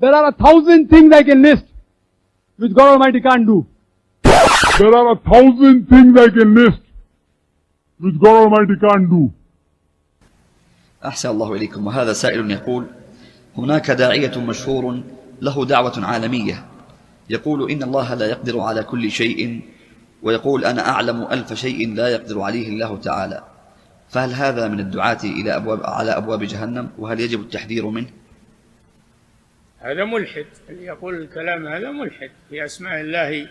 There are 1,000 things I can list which God Almighty can't do. There are 1,000 things I can list which God Almighty can't do. أحسن الله إليكم. وهذا سائل يقول: هناك داعية مشهور له دعوة عالمية يقول إن الله لا يقدر على كل شيء، ويقول أنا أعلم 1000 شيء لا يقدر عليه الله تعالى، فهل هذا من الدعاة على أبواب جهنم، وهل يجب التحذير منه؟ هذا ملحد، اللي يقول الكلام هذا ملحد في أسماء الله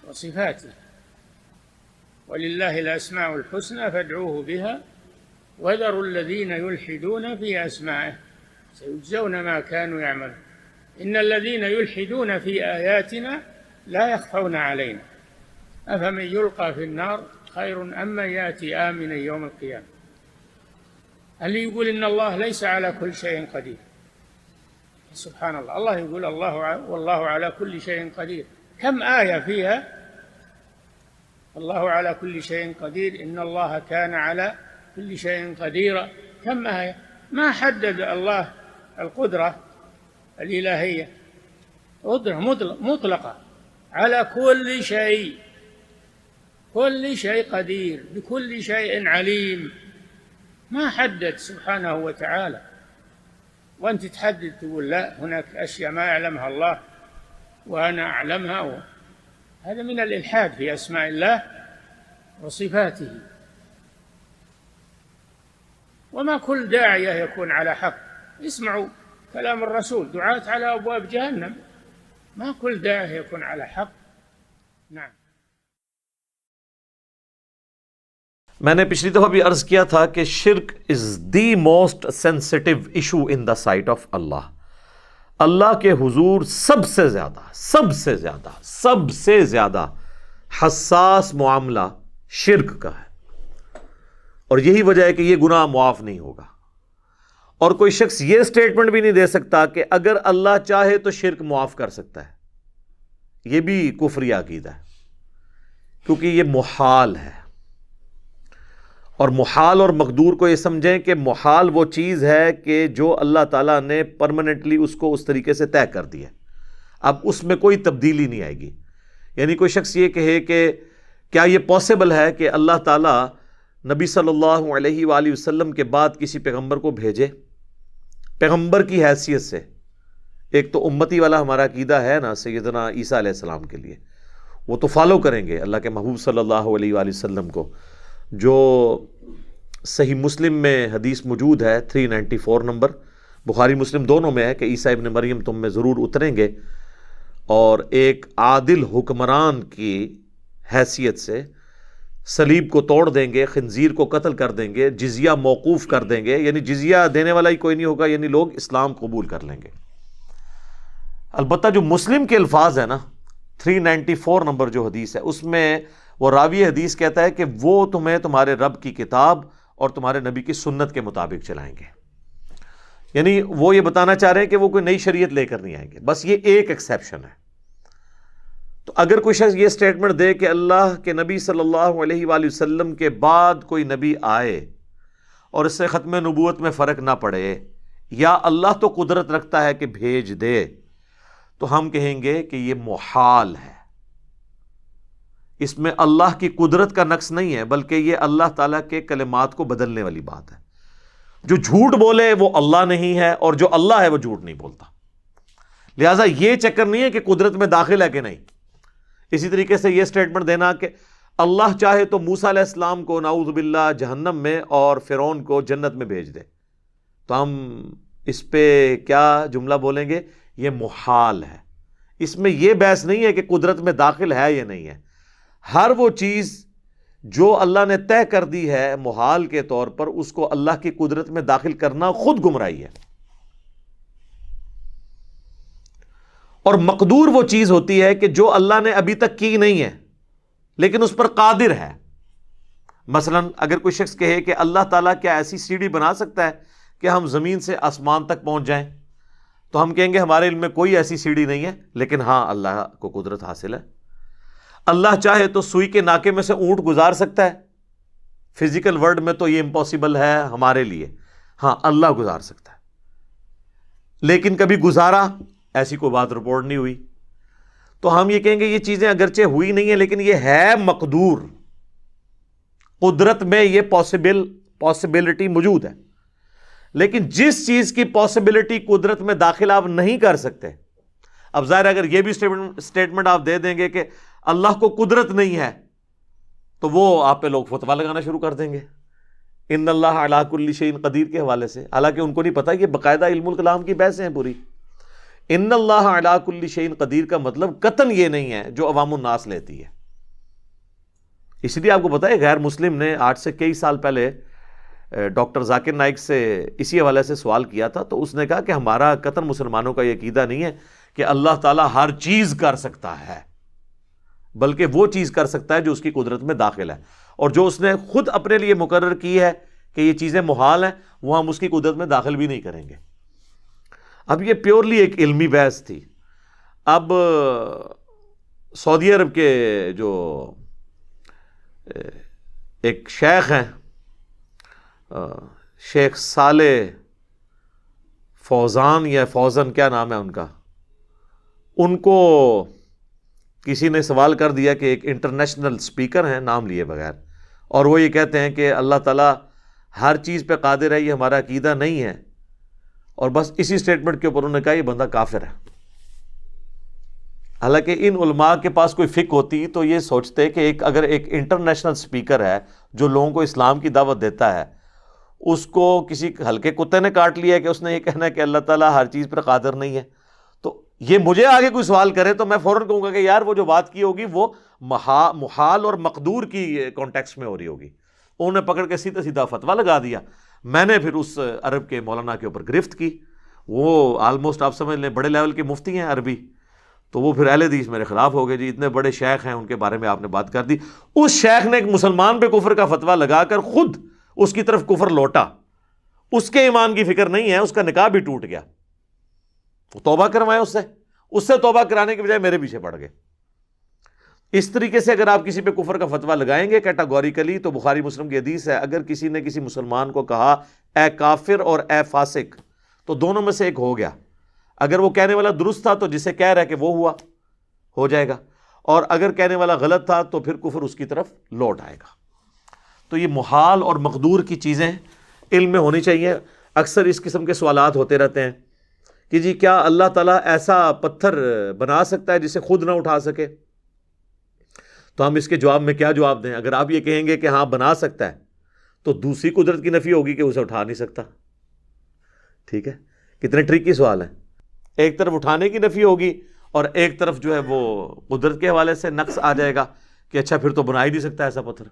وصفاته. ولله الأسماء الحسنى فادعوه بها وذروا الذين يلحدون في أسمائه سيجزون ما كانوا يعملون. إن الذين يلحدون في آياتنا لا يخفون علينا أفمن يلقى في النار خير أم من يأتي آمنا يوم القيامة. اللي يقول إن الله ليس على كل شيء قدير، سبحان الله، الله يقول والله على كل شيء قدير. كم آية فيها الله على كل شيء قدير، إن الله كان على كل شيء قديرا. كم آية؟ ما حدد الله القدرة الإلهية، قدرة مطلقة على كل شيء، كل شيء قدير، بكل شيء عليم، ما حدد سبحانه وتعالى. وأنت تحدد تقول لا، هناك أشياء ما يعلمها الله وأنا أعلمها، هذا من الإلحاد في أسماء الله وصفاته. وما كل داعية يكون على حق. اسمعوا كلام الرسول: دعاة على أبواب جهنم. ما كل داعية يكون على حق. نعم. میں نے پچھلی دفعہ بھی عرض کیا تھا کہ شرک is the most sensitive issue in the sight of اللہ. اللہ کے حضور سب سے زیادہ حساس معاملہ شرک کا ہے، اور یہی وجہ ہے کہ یہ گناہ معاف نہیں ہوگا. اور کوئی شخص یہ سٹیٹمنٹ بھی نہیں دے سکتا کہ اگر اللہ چاہے تو شرک معاف کر سکتا ہے. یہ بھی کفری عقیدہ ہے، کیونکہ یہ محال ہے. اور محال اور مقدور کو یہ سمجھیں کہ محال وہ چیز ہے کہ جو اللہ تعالیٰ نے پرماننٹلی اس کو اس طریقے سے طے کر دیا، اب اس میں کوئی تبدیلی نہیں آئے گی. یعنی کوئی شخص یہ کہے کہ کیا یہ پاسبل ہے کہ اللہ تعالیٰ نبی صلی اللہ علیہ وآلہ وسلم کے بعد کسی پیغمبر کو بھیجے پیغمبر کی حیثیت سے؟ ایک تو امتی والا ہمارا عقیدہ ہے نا سیدنا عیسیٰ علیہ السلام کے لیے، وہ تو فالو کریں گے اللہ کے محبوب صلی اللہ علیہ وآلہ وسلم کو. جو صحیح مسلم میں حدیث موجود ہے 394 نمبر، بخاری مسلم دونوں میں ہے کہ عیسیٰ ابن مریم تم میں ضرور اتریں گے اور ایک عادل حکمران کی حیثیت سے صلیب کو توڑ دیں گے، خنزیر کو قتل کر دیں گے، جزیہ موقوف کر دیں گے، یعنی جزیہ دینے والا ہی کوئی نہیں ہوگا، یعنی لوگ اسلام قبول کر لیں گے. البتہ جو مسلم کے الفاظ ہیں نا 394 نمبر جو حدیث ہے، اس میں وہ راوی حدیث کہتا ہے کہ وہ تمہیں تمہارے رب کی کتاب اور تمہارے نبی کی سنت کے مطابق چلائیں گے. یعنی وہ یہ بتانا چاہ رہے ہیں کہ وہ کوئی نئی شریعت لے کر نہیں آئیں گے. بس یہ ایک ایکسیپشن ہے. تو اگر کوئی شخص یہ سٹیٹمنٹ دے کہ اللہ کے نبی صلی اللہ علیہ وآلہ وسلم کے بعد کوئی نبی آئے اور اس سے ختم نبوت میں فرق نہ پڑے، یا اللہ تو قدرت رکھتا ہے کہ بھیج دے، تو ہم کہیں گے کہ یہ محال ہے. اس میں اللہ کی قدرت کا نقص نہیں ہے، بلکہ یہ اللہ تعالیٰ کے کلمات کو بدلنے والی بات ہے. جو جھوٹ بولے وہ اللہ نہیں ہے، اور جو اللہ ہے وہ جھوٹ نہیں بولتا. لہٰذا یہ چکر نہیں ہے کہ قدرت میں داخل ہے کہ نہیں. اسی طریقے سے یہ سٹیٹمنٹ دینا کہ اللہ چاہے تو موسیٰ علیہ السلام کو نعوذ باللہ جہنم میں اور فرعون کو جنت میں بھیج دے، تو ہم اس پہ کیا جملہ بولیں گے؟ یہ محال ہے. اس میں یہ بحث نہیں ہے کہ قدرت میں داخل ہے یا نہیں ہے. ہر وہ چیز جو اللہ نے طے کر دی ہے محال کے طور پر، اس کو اللہ کی قدرت میں داخل کرنا خود گمراہی ہے. اور مقدور وہ چیز ہوتی ہے کہ جو اللہ نے ابھی تک کی نہیں ہے لیکن اس پر قادر ہے. مثلا اگر کوئی شخص کہے کہ اللہ تعالیٰ کیا ایسی سیڑھی بنا سکتا ہے کہ ہم زمین سے آسمان تک پہنچ جائیں، تو ہم کہیں گے ہمارے علم میں کوئی ایسی سیڑھی نہیں ہے، لیکن ہاں اللہ کو قدرت حاصل ہے. اللہ چاہے تو سوئی کے ناکے میں سے اونٹ گزار سکتا ہے. فزیکل ورلڈ میں تو یہ امپاسبل ہے ہمارے لیے، ہاں اللہ گزار سکتا ہے. لیکن کبھی گزارا ایسی کوئی بات رپورٹ نہیں ہوئی، تو ہم یہ کہیں گے یہ چیزیں اگرچہ ہوئی نہیں ہیں لیکن یہ ہے مقدور، قدرت میں یہ پاسبلٹی موجود ہے. لیکن جس چیز کی پاسبلٹی قدرت میں داخل آپ نہیں کر سکتے، اب ظاہر ہے اگر یہ بھی اسٹیٹمنٹ آپ دے دیں گے کہ اللہ کو قدرت نہیں ہے تو وہ آپ پہ لوگ فتویٰ لگانا شروع کر دیں گے ان اللہ علی کل شیء قدیر کے حوالے سے، حالانکہ ان کو نہیں پتا یہ باقاعدہ علم الکلام کی بحثیں ہیں پوری. ان اللہ علی کل شیء قدیر کا مطلب قطعاً یہ نہیں ہے جو عوام الناس لیتی ہے. اس لیے آپ کو پتا ہے غیر مسلم نے آج سے کئی سال پہلے ڈاکٹر ذاکر نائک سے اسی حوالے سے سوال کیا تھا، تو اس نے کہا کہ ہمارا قطعاً مسلمانوں کا یہ عقیدہ نہیں ہے کہ اللہ تعالیٰ ہر چیز کر سکتا ہے، بلکہ وہ چیز کر سکتا ہے جو اس کی قدرت میں داخل ہے، اور جو اس نے خود اپنے لیے مقرر کی ہے کہ یہ چیزیں محال ہیں وہ ہم اس کی قدرت میں داخل بھی نہیں کریں گے. اب یہ پیورلی ایک علمی بحث تھی. اب سعودی عرب کے جو ایک شیخ ہیں شیخ صالح فوزان یا فوزن کیا نام ہے ان کا، ان کو کسی نے سوال کر دیا کہ ایک انٹرنیشنل سپیکر ہیں نام لیے بغیر، اور وہ یہ کہتے ہیں کہ اللہ تعالیٰ ہر چیز پہ قادر ہے، یہ ہمارا عقیدہ نہیں ہے، اور بس اسی سٹیٹمنٹ کے اوپر انہوں نے کہا یہ بندہ کافر ہے. حالانکہ ان علماء کے پاس کوئی فقہ ہوتی تو یہ سوچتے کہ اگر ایک انٹرنیشنل سپیکر ہے جو لوگوں کو اسلام کی دعوت دیتا ہے، اس کو کسی ہلکے کتے نے کاٹ لیا ہے کہ اس نے یہ کہنا ہے کہ اللہ تعالیٰ ہر چیز پر قادر نہیں ہے، تو یہ مجھے آگے کوئی سوال کرے تو میں فوراً کہوں گا کہ یار وہ جو بات کی ہوگی وہ محال اور مقدور کی کانٹیکسٹ میں ہو رہی ہوگی. انہوں نے پکڑ کے سیدھا سیدھا فتویٰ لگا دیا. میں نے پھر اس عرب کے مولانا کے اوپر گرفت کی، وہ آلموسٹ آپ سمجھ لیں بڑے لیول کے مفتی ہیں عربی، تو وہ پھر اہل حدیث میرے خلاف ہو گئے، جی اتنے بڑے شیخ ہیں ان کے بارے میں آپ نے بات کر دی. اس شیخ نے ایک مسلمان پہ کفر کا فتویٰ لگا کر خود اس کی طرف کفر لوٹا، اس کے ایمان کی فکر نہیں ہے، اس کا نکاح بھی ٹوٹ گیا، وہ توبہ کروائے اس سے توبہ کرانے کے بجائے میرے پیچھے پڑ گئے. اس طریقے سے اگر آپ کسی پہ کفر کا فتویٰ لگائیں گے کیٹاگوریکلی، تو بخاری مسلم کی حدیث ہے اگر کسی نے کسی مسلمان کو کہا اے کافر اور اے فاسق، تو دونوں میں سے ایک ہو گیا. اگر وہ کہنے والا درست تھا تو جسے کہہ رہا ہے کہ وہ ہو جائے گا، اور اگر کہنے والا غلط تھا تو پھر کفر اس کی طرف لوٹ آئے گا. تو یہ محال اور مقدور کی چیزیں علم میں ہونی چاہیے. اکثر اس قسم کے سوالات ہوتے رہتے ہیں کہ جی کیا اللہ تعالیٰ ایسا پتھر بنا سکتا ہے جسے خود نہ اٹھا سکے؟ تو ہم اس کے جواب میں کیا جواب دیں؟ اگر آپ یہ کہیں گے کہ ہاں بنا سکتا ہے تو دوسری قدرت کی نفی ہوگی کہ اسے اٹھا نہیں سکتا. ٹھیک ہے، کتنے ٹرکی سوال ہیں. ایک طرف اٹھانے کی نفی ہوگی اور ایک طرف جو ہے وہ قدرت کے حوالے سے نقص آ جائے گا کہ اچھا پھر تو بنا ہی نہیں سکتا ایسا پتھر،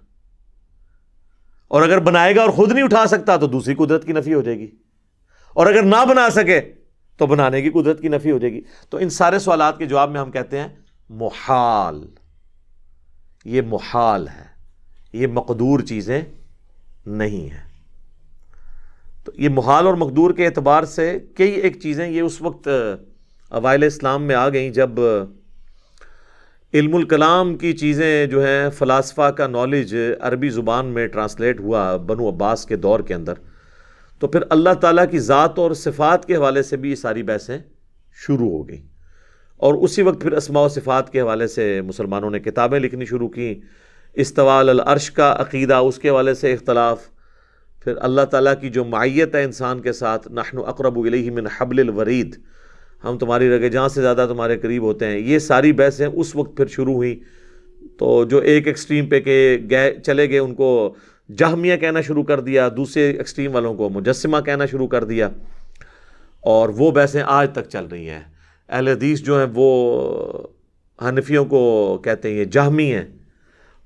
اور اگر بنائے گا اور خود نہیں اٹھا سکتا تو دوسری قدرت کی نفی ہو جائے گی، اور اگر نہ بنا سکے تو بنانے کی قدرت کی نفی ہو جائے گی. تو ان سارے سوالات کے جواب میں ہم کہتے ہیں محال، یہ محال ہے، یہ مقدور چیزیں نہیں ہیں. تو یہ محال اور مقدور کے اعتبار سے کئی ایک چیزیں یہ اس وقت اوائل اسلام میں آ گئیں جب علم الکلام کی چیزیں جو ہیں فلاسفہ کا نالج عربی زبان میں ٹرانسلیٹ ہوا بنو عباس کے دور کے اندر، تو پھر اللہ تعالیٰ کی ذات اور صفات کے حوالے سے بھی یہ ساری بحثیں شروع ہو گئیں. اور اسی وقت پھر اسماء و صفات کے حوالے سے مسلمانوں نے کتابیں لکھنی شروع کیں. استواء علی العرش کا عقیدہ، اس کے حوالے سے اختلاف، پھر اللہ تعالیٰ کی جو معیت ہے انسان کے ساتھ، نحن اقرب الیہ من حبل الورید، ہم تمہاری رگے جان سے زیادہ تمہارے قریب ہوتے ہیں، یہ ساری بحثیں اس وقت پھر شروع ہوئیں. تو جو ایک ایکسٹریم پہ چلے گئے ان کو جہمیہ کہنا شروع کر دیا، دوسرے ایکسٹریم والوں کو مجسمہ کہنا شروع کر دیا، اور وہ بحثیں آج تک چل رہی ہیں. اہل حدیث جو ہیں وہ حنفیوں کو کہتے ہیں یہ جہمی ہیں،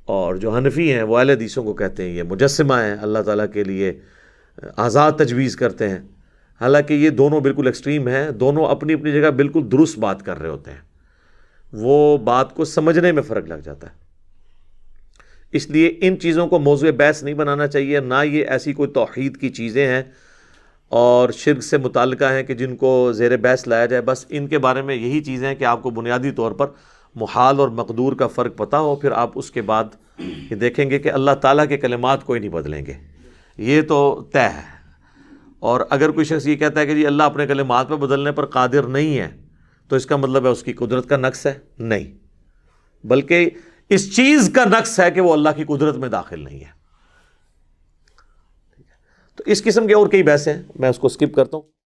اور جو حنفی ہیں وہ اہل حدیثوں کو کہتے ہیں یہ مجسمہ ہیں، اللہ تعالیٰ کے لیے آزاد تجویز کرتے ہیں. حالانکہ یہ دونوں بالکل ایکسٹریم ہیں، دونوں اپنی اپنی جگہ بالکل درست بات کر رہے ہوتے ہیں، وہ بات کو سمجھنے میں فرق لگ جاتا ہے. اس لیے ان چیزوں کو موضوع بحث نہیں بنانا چاہیے، نہ یہ ایسی کوئی توحید کی چیزیں ہیں اور شرک سے متعلقہ ہیں کہ جن کو زیر بحث لایا جائے. بس ان کے بارے میں یہی چیزیں ہیں کہ آپ کو بنیادی طور پر محال اور مقدور کا فرق پتہ ہو، پھر آپ اس کے بعد یہ دیکھیں گے کہ اللہ تعالیٰ کے کلمات کوئی نہیں بدلیں گے، یہ تو طے ہے. اور اگر کوئی شخص یہ کہتا ہے کہ جی اللہ اپنے کلمات پہ بدلنے پر قادر نہیں ہے، تو اس کا مطلب ہے اس کی قدرت کا نقص ہے؟ نہیں، بلکہ اس چیز کا نقص ہے کہ وہ اللہ کی قدرت میں داخل نہیں ہے۔ تو اس قسم کے اور کئی بحثیں ہیں، میں اس کو سکپ کرتا ہوں۔